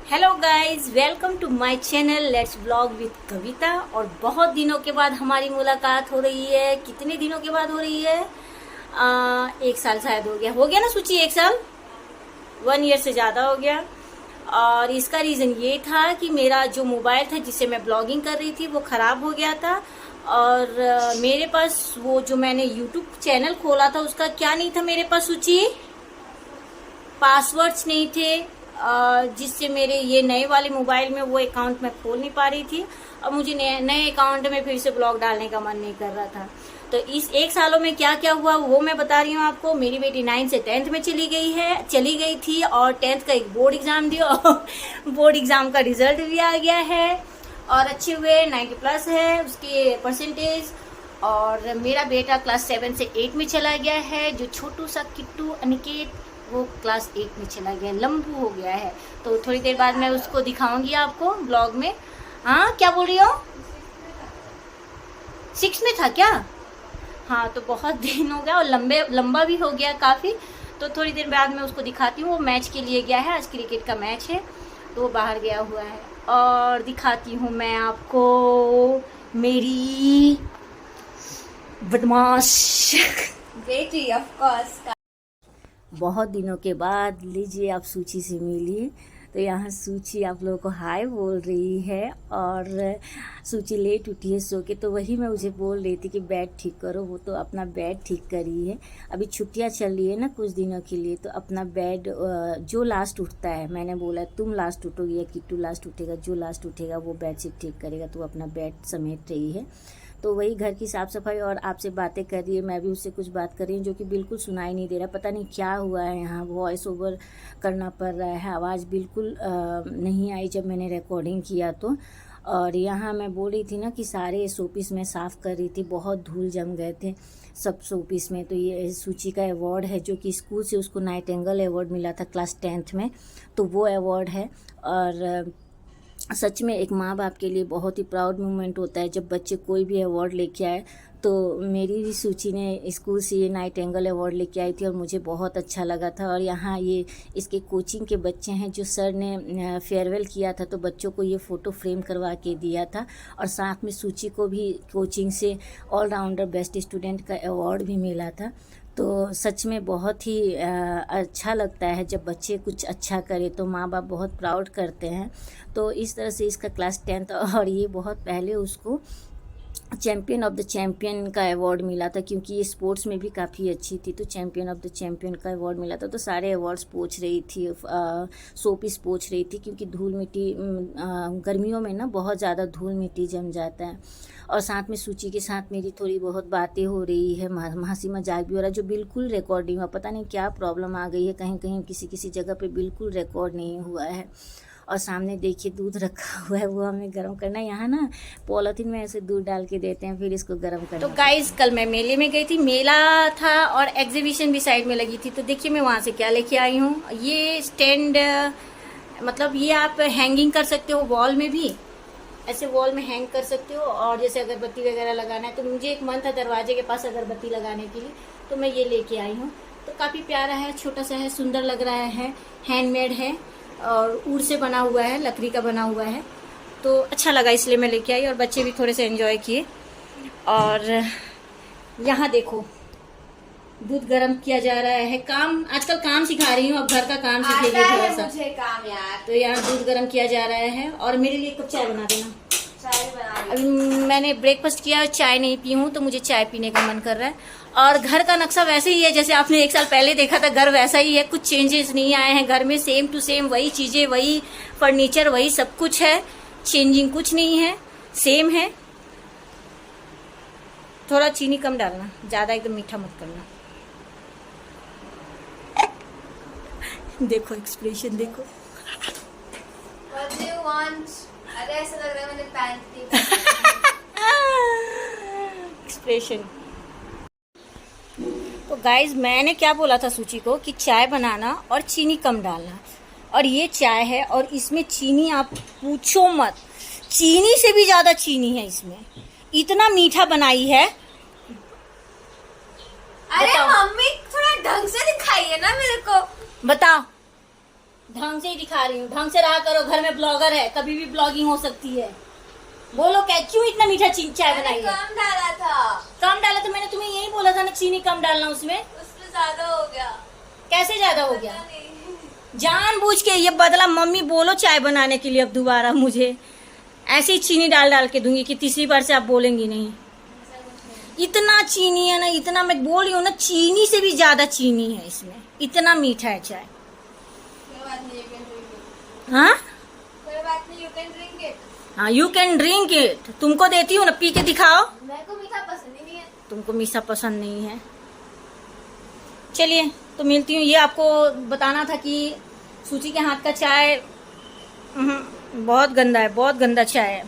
Hello guys, welcome to my channel let's blog with Kavita. और बहुत दिनों के बाद हमारी मुलाकात हो रही है। कितने दिनों के बाद हो रही है? 1 साल शायद हो गया ना सूची, 1 साल, 1 ईयर से ज़्यादा हो गया। और इसका रीज़न ये था कि मेरा जो मोबाइल था जिससे मैं ब्लॉगिंग कर रही थी वो ख़राब हो गया था। और मेरे पास वो जो मैंने यूट्यूब चैनल खोला था उसका क्या नहीं था मेरे पास सूची, पासवर्ड्स नहीं थे, जिससे मेरे ये नए वाले मोबाइल में वो अकाउंट मैं खोल नहीं पा रही थी। और मुझे नए अकाउंट में फिर से ब्लॉग डालने का मन नहीं कर रहा था। तो इस 1 सालों में क्या क्या हुआ वो मैं बता रही हूँ आपको। मेरी बेटी 9 से 10th में चली गई थी और 10th का एक बोर्ड एग्जाम दिया और बोर्ड एग्जाम का रिजल्ट भी आ गया है और अच्छे हुए, 90+ है उसके परसेंटेज। और मेरा बेटा क्लास 7 से 8 में चला गया है। जो छोटू सा किट्टू अनिकेत वो क्लास 8 में चला गया, लंबू हो गया है। तो थोड़ी देर बाद मैं उसको दिखाऊंगी आपको ब्लॉग में। हाँ, क्या बोल रही हो? 6 में था क्या? हाँ, तो बहुत दिन हो गया और लंबा भी हो गया काफ़ी। तो थोड़ी देर बाद मैं उसको दिखाती हूँ। वो मैच के लिए गया है, आज क्रिकेट का मैच है तो वो बाहर गया हुआ है। और दिखाती हूँ मैं आपको मेरी बदमाश बेटी। ऑफ कोर्स बहुत दिनों के बाद लीजिए आप सूची से मिली। तो यहाँ सूची आप लोगों को हाय बोल रही है। और सूची लेट उठी है सो के, तो वही मैं मुझे बोल रही थी कि बेड ठीक करो। वो तो अपना बेड ठीक करी है। अभी छुट्टियाँ चल रही है ना कुछ दिनों के लिए, तो अपना बेड जो लास्ट उठता है, मैंने बोला तुम लास्ट उठोगी या किट्टू लास्ट उठेगा, जो लास्ट उठेगा वो बेडशीट ठीक करेगा। तो अपना बेड समेट रही है। तो वही घर की साफ़ सफाई और आपसे बातें कर रही है। मैं भी उससे कुछ बात कर रही हूँ जो कि बिल्कुल सुनाई नहीं दे रहा। पता नहीं क्या हुआ है, यहाँ वॉइस ओवर करना पड़ रहा है। आवाज़ बिल्कुल नहीं आई जब मैंने रिकॉर्डिंग किया तो। और यहाँ मैं बोल रही थी ना कि सारे शोपीस में साफ़ कर रही थी, बहुत धूल जम गए थे सब शोपीस में। तो ये सूची का अवार्ड है जो कि स्कूल से उसको नाइटिंगेल अवार्ड मिला था क्लास 10th में, तो वो अवार्ड है। और सच में एक माँ बाप के लिए बहुत ही प्राउड मोमेंट होता है जब बच्चे कोई भी अवार्ड लेके आए। तो मेरी भी सूची ने स्कूल से ये नाइटिंगेल अवार्ड लेके आई थी और मुझे बहुत अच्छा लगा था। और यहाँ ये इसके कोचिंग के बच्चे हैं जो सर ने फेयरवेल किया था, तो बच्चों को ये फ़ोटो फ्रेम करवा के दिया था। और साथ में सूची को भी कोचिंग से ऑलराउंडर बेस्ट स्टूडेंट का अवार्ड भी मिला था। तो सच में बहुत ही अच्छा लगता है जब बच्चे कुछ अच्छा करें तो माँ बाप बहुत प्राउड करते हैं। तो इस तरह से इसका क्लास 10th, और ये बहुत पहले उसको चैम्पियन ऑफ द चैम्पियन का अवार्ड मिला था क्योंकि ये स्पोर्ट्स में भी काफ़ी अच्छी थी। तो चैम्पियन ऑफ द चैम्पियन का अवार्ड मिला था। तो सारे अवार्ड्स पोंछ रही थी, शोपीस पोंछ रही थी क्योंकि धूल मिट्टी गर्मियों में ना बहुत ज़्यादा धूल मिट्टी जम जाता है। और साथ में सूची के साथ मेरी थोड़ी बहुत बातें हो रही है, हंसी मजाक भी हो रहा है जो बिल्कुल रिकॉर्ड नहीं हुआ। पता नहीं क्या प्रॉब्लम आ गई है, कहीं कहीं किसी जगह पे बिल्कुल रिकॉर्ड नहीं हुआ है। और सामने देखिए दूध रखा हुआ है, वो हमें गर्म करना है। यहाँ ना पॉलीथीन में ऐसे दूध डाल के देते हैं, फिर इसको गर्म करना। तो गाइस, कल मैं मेले में गई थी, मेला था और एग्जीबिशन भी साइड में लगी थी। तो देखिए मैं वहाँ से क्या लेके आई हूँ। ये स्टैंड, मतलब ये आप हैंगिंग कर सकते हो वॉल में भी, ऐसे वॉल में हैंग कर सकते हो। और जैसे अगरबत्ती वगैरह लगाना है, तो मुझे एक मन था दरवाजे के पास अगरबत्ती लगाने के लिए, तो मैं ये लेके आई हूँ। तो काफ़ी प्यारा है, छोटा सा है, सुंदर लग रहा है, हैंडमेड है और ऊड से बना हुआ है, लकड़ी का बना हुआ है। तो अच्छा लगा इसलिए मैं लेके आई और बच्चे भी थोड़े से एंजॉय किए। और यहाँ देखो दूध गर्म किया जा रहा है। काम आजकल काम सिखा रही हूँ, अब घर का काम सीखेगी थोड़ा सा मुझे काम यार। तो यहाँ दूध गर्म किया जा रहा है और मेरे लिए एक कप चाय बना देना। अभी मैंने ब्रेकफास्ट किया, चाय नहीं पी हूँ तो मुझे चाय पीने का मन कर रहा है। और घर का नक्शा वैसे ही है जैसे आपने 1 साल पहले देखा था, घर वैसा ही है, कुछ चेंजेस नहीं आए हैं घर में। सेम टू सेम वही चीज़ें, वही फर्नीचर, वही सब कुछ है, चेंजिंग कुछ नहीं है, सेम है। थोड़ा चीनी कम डालना, ज़्यादा एकदम मीठा मत करना। देखो एक्सप्रेशन देखो। What do you want? अरे ऐसा लग रहा है मैंने पैंट दी। एक्सप्रेशन। तो गाइज, मैंने क्या बोला था सूची को कि चाय बनाना और चीनी कम डालना। और ये चाय है और इसमें चीनी आप पूछो मत, चीनी से भी ज़्यादा चीनी है इसमें, इतना मीठा बनाई है। अरे मम्मी थोड़ा ढंग से दिखाइए ना मेरे को। बताओ, ढंग से ही दिखा रही हूँ, ढंग से रहा करो, घर में ब्लॉगर है, कभी भी ब्लॉगिंग हो सकती है। बोलो क्या, क्यों इतना मीठा चाय बनाई है? कम डाला था। कम डाला तो मैंने तुम्हें यही बोला था ना, चीनी कम डालना उसमें। उसमें ज्यादा हो गया। कैसे ज्यादा हो गया? पता नहीं। जानबूझ के ये बदला। मम्मी बोलो चाय बनाने के लिए अब दोबारा मुझे, ऐसे ही चीनी डाल डाल के दूंगी कि तीसरी बार से आप बोलेंगी नहीं। ऐसा कुछ नहीं। इतना चीनी है ना, इतना, मैं बोल रही हूँ ना, चीनी से भी ज्यादा चीनी है इसमें, इतना मीठा है चाय। कोई बात नहीं, you can drink it। हाँ कोई बात नहीं, you can drink it। हाँ, यू कैन ड्रिंक इट। तुमको देती हूँ ना, पी के दिखाओ। मेरे को मीठा पसंद ही नहीं है। तुमको मीठा पसंद नहीं है। चलिए तो मिलती हूँ। ये आपको बताना था कि सूची के हाथ का चाय बहुत गंदा है, बहुत गंदा चाय है।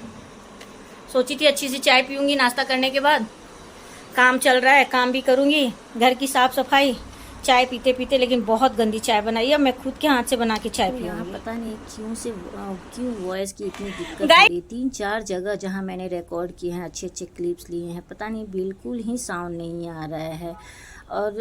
सोची थी अच्छी सी चाय पीऊंगी नाश्ता करने के बाद, काम चल रहा है, काम भी करूंगी, घर की साफ सफाई, चाय पीते पीते, लेकिन बहुत गंदी चाय बनाई है। अब मैं खुद के हाथ से बना के चाय पीऊंगी। पता नहीं क्यों वॉइस की इतनी दिक्कत हो रही। 3-4 जगह जहां मैंने रिकॉर्ड किए हैं, अच्छे अच्छे क्लिप्स लिए हैं, पता नहीं बिल्कुल ही साउंड नहीं आ रहा है। और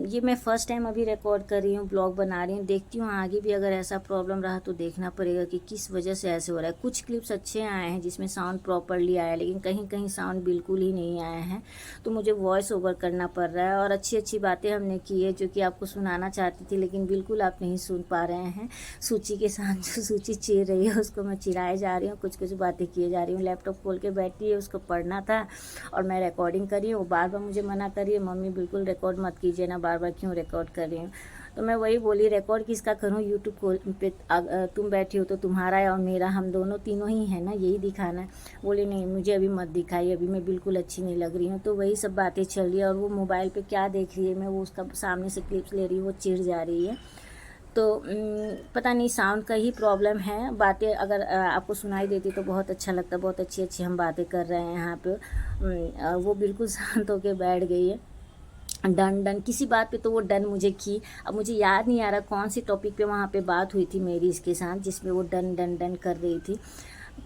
ये मैं फ़र्स्ट टाइम अभी रिकॉर्ड कर रही हूँ, ब्लॉग बना रही हूँ। देखती हूँ आगे भी अगर ऐसा प्रॉब्लम रहा तो देखना पड़ेगा कि किस वजह से ऐसे हो रहा है। कुछ क्लिप्स अच्छे आए हैं जिसमें साउंड प्रॉपरली आया है, लेकिन कहीं कहीं साउंड बिल्कुल ही नहीं आया है, तो मुझे वॉइस ओवर करना पड़ रहा है। और अच्छी अच्छी बातें हमने की है जो कि आपको सुनाना चाहती थी, लेकिन बिल्कुल आप नहीं सुन पा रहे हैं। सूची के साथ जो सूची चिर रही है उसको मैं चिराए जा रही हूँ, कुछ कुछ बातें किए जा रही हूँ। लैपटॉप खोल के बैठी है, उसको पढ़ना था और मैं रिकॉर्डिंग कर रही हूँ। वो बार बार मुझे मना कर रही है, मम्मी बिल्कुल रिकॉर्ड मत कीजिए ना, बार बार क्यों रिकॉर्ड कर रही हूँ। तो मैं वही बोली, रिकॉर्ड किसका करूँ, यूट्यूब पे तुम बैठी हो तो तुम्हारा है और मेरा, हम दोनों तीनों ही है ना, यही दिखाना है। बोली नहीं मुझे अभी मत दिखाई, अभी मैं बिल्कुल अच्छी नहीं लग रही हूँ। तो वही सब बातें चल रही है। और वो मोबाइल पे क्या देख रही है, मैं वो उसका सामने से क्लिप्स ले रही हूँ, वो चिढ़ जा रही है। तो पता नहीं साउंड का ही प्रॉब्लम है। बातें अगर आपको सुनाई देती तो बहुत अच्छा लगता, बहुत अच्छी अच्छी हम बातें कर रहे हैं यहाँ पे। वो बिल्कुल शांत होके बैठ गई है। डन डन किसी बात पे तो वो डन मुझे की। अब मुझे याद नहीं आ रहा कौन सी टॉपिक पे वहाँ पे बात हुई थी मेरी इसके साथ, जिसमें वो डन डन डन कर रही थी।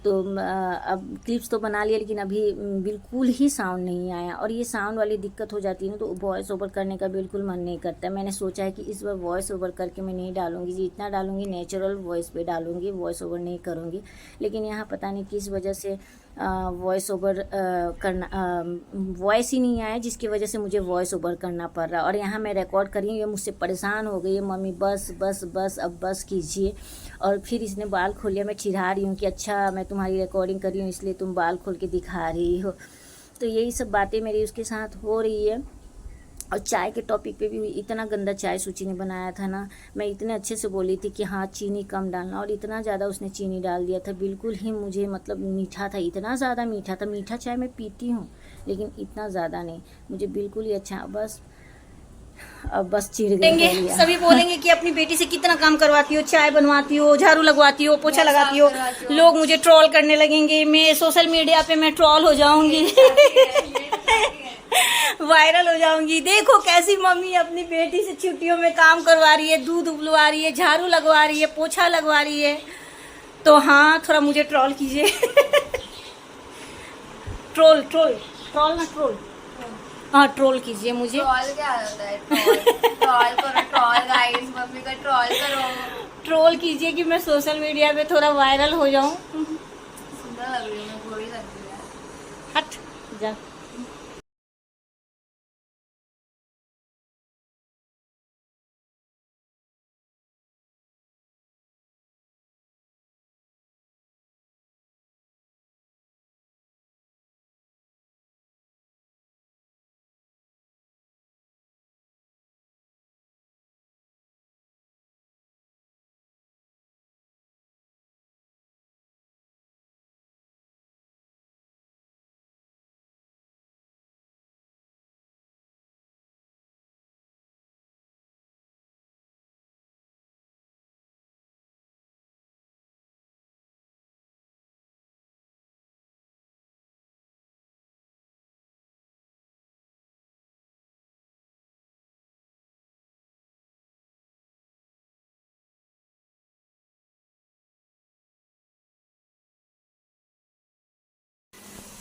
तो अब क्लिप्स तो बना लिया, लेकिन अभी बिल्कुल ही साउंड नहीं आया। और ये साउंड वाली दिक्कत हो जाती है ना, तो वॉइस ओवर करने का बिल्कुल मन नहीं करता। मैंने सोचा है कि इस बार वॉइस ओवर करके मैं नहीं डालूंगी, जितना डालूंगी नेचुरल वॉइस पे डालूंगी, वॉइस ओवर नहीं करूँगी। लेकिन यहाँ पता नहीं किस वजह से वॉइस ओवर करना, वॉइस ही नहीं आया, जिसकी वजह से मुझे वॉइस ओवर करना पड़ रहा है। और यहाँ मैं रिकॉर्ड कर रही हूँ, ये मुझसे परेशान हो गई है, मम्मी बस बस बस अब बस कीजिए। और फिर इसने बाल खोल लिया। मैं चिढ़ा रही हूँ कि अच्छा मैं तुम्हारी रिकॉर्डिंग कर रही हूँ इसलिए तुम बाल खोल के दिखा रही हो। तो यही सब बातें मेरी उसके साथ हो रही है। और चाय के टॉपिक पे भी इतना गंदा चाय सूची ने बनाया था ना, मैं इतने अच्छे से बोली थी कि हाँ चीनी कम डालना, और इतना ज़्यादा उसने चीनी डाल दिया था। बिल्कुल ही मुझे मतलब मीठा था, इतना ज़्यादा मीठा था। मीठा चाय मैं पीती हूँ लेकिन इतना ज़्यादा नहीं, मुझे बिल्कुल ही अच्छा। बस अब बस चिढ़ गई। सभी बोलेंगे कि अपनी बेटी से कितना काम करवाती हो, चाय बनवाती हो, झाड़ू लगवाती हो, पोछा लगाती हो। लोग मुझे ट्रोल करने लगेंगे, मैं सोशल मीडिया पे मैं ट्रोल हो जाऊंगी, वायरल हो जाऊंगी। देखो कैसी मम्मी अपनी बेटी से छुट्टियों में काम करवा रही है, दूध उबलवा रही है, झाड़ू लगवा रही है, पोछा लगवा रही है। तो हाँ थोड़ा मुझे ट्रोल कीजिए। ट्रोल ट्रोल ट्रोल ना ट्रोल, हाँ ट्रोल कीजिए मुझे। ट्रोल क्या होता है? ट्रोल ट्रोल करो, ट्रोल गाइस, मम्मी का ट्रोल करो। ट्रोल कीजिए कि मैं सोशल मीडिया पे थोड़ा वायरल हो जाऊं। सुंदर लग रही हूँ मैं, गोरी लग रही है। हट जा।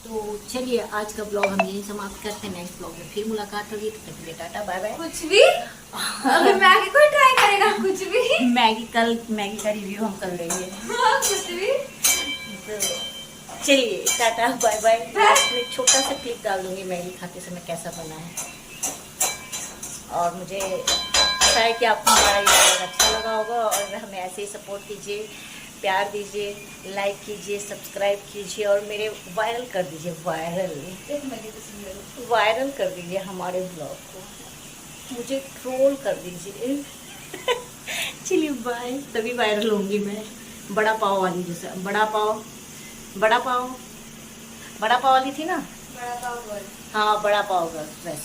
तो चलिए आज का ब्लॉग हम यही समाप्त करते हैं। नेक्स्ट ब्लॉग में फिर मुलाकात होगी। तो तक के लिए टाटा बाय बाय। कुछ भी अगर मैगी कोई ट्राई करेगा कुछ भी मैगी का रिव्यू हम कर लेंगे। कुछ भी तो चलिए टाटा बाय बाय। लास्ट में छोटा सा क्लिप डाल दूंगी मैगी खाते समय कैसा बना है। और मुझे आशा है कि आपको हमारा ये ब्लॉग अच्छा लगा होगा और हमें ऐसे ही सपोर्ट कीजिए, प्यार दीजिए, लाइक कीजिए, सब्सक्राइब कीजिए और मेरे वायरल कर दीजिए। वायरल कर दीजिए हमारे ब्लॉग को, मुझे ट्रोल कर दीजिए। चलिए बाय। तभी वायरल होंगी मैं। बड़ा पाव वाली जैसे बड़ा पाव वाली थी ना। बड़ा पाव हाँ बड़ा पाव का बस।